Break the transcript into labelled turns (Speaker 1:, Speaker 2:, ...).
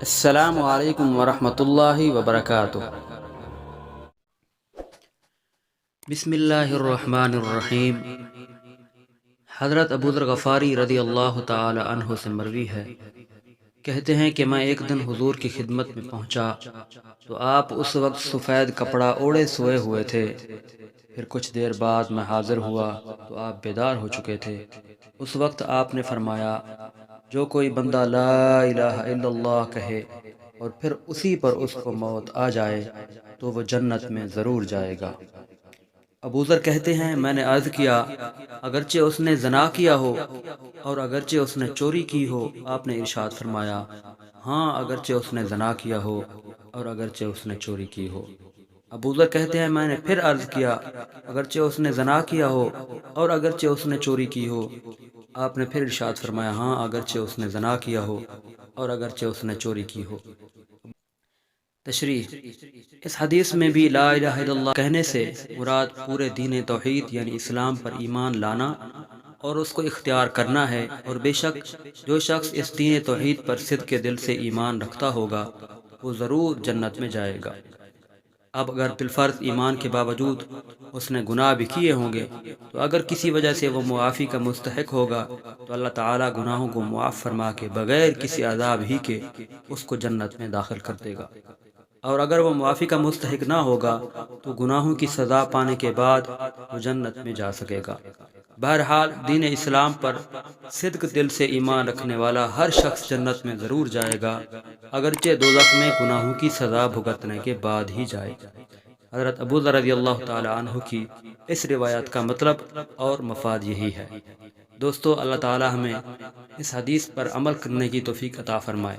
Speaker 1: السلام علیکم ورحمۃ اللہ وبرکاتہ۔ بسم اللہ الرحمن الرحیم۔ حضرت ابو ذر غفاری رضی اللہ تعالی عنہ سے مروی ہے، کہتے ہیں کہ میں ایک دن حضور کی خدمت میں پہنچا تو آپ اس وقت سفید کپڑا اوڑے سوئے ہوئے تھے۔ پھر کچھ دیر بعد میں حاضر ہوا تو آپ بیدار ہو چکے تھے۔ اس وقت آپ نے فرمایا، جو کوئی بندہ لا الہ الا اللہ کہے اور پھر اسی پر اس کو موت آ جائے تو وہ جنت میں ضرور جائے گا۔ ابو ذر کہتے ہیں، میں نے عرض کیا، اگرچہ اس نے زنا کیا ہو اور اگرچہ اس نے چوری کی ہو؟ آپ نے ارشاد فرمایا، ہاں، اگرچہ اس نے زنا کیا ہو اور اگرچہ اس نے چوری کی ہو۔ ابو ذر کہتے ہیں، میں نے پھر عرض کیا، اگرچہ اس نے زنا کیا ہو اور اگرچہ اس نے چوری کی ہو؟ آپ نے پھر ارشاد فرمایا، ہاں، اگرچہ اس نے زنا کیا ہو اور اگرچہ اس نے چوری کی ہو۔ تشریح: اس حدیث میں بھی لا الہ الا اللہ کہنے سے مراد پورے دین توحید یعنی اسلام پر ایمان لانا اور اس کو اختیار کرنا ہے، اور بے شک جو شخص اس دین توحید پر صدق کے دل سے ایمان رکھتا ہوگا وہ ضرور جنت میں جائے گا۔ اب اگر بالفرض ایمان کے باوجود اس نے گناہ بھی کیے ہوں گے تو اگر کسی وجہ سے وہ معافی کا مستحق ہوگا تو اللہ تعالیٰ گناہوں کو معاف فرما کے بغیر کسی عذاب ہی کے اس کو جنت میں داخل کر دے گا، اور اگر وہ معافی کا مستحق نہ ہوگا تو گناہوں کی سزا پانے کے بعد وہ جنت میں جا سکے گا۔ بہرحال دین اسلام پر صدق دل سے ایمان رکھنے والا ہر شخص جنت میں ضرور جائے گا، اگرچہ دوزخ میں گناہوں کی سزا بھگتنے کے بعد ہی جائے۔ حضرت ابو ذر رضی اللہ تعالی عنہ کی اس روایت کا مطلب اور مفاد یہی ہے۔ دوستو، اللہ تعالی ہمیں اس حدیث پر عمل کرنے کی توفیق عطا فرمائے۔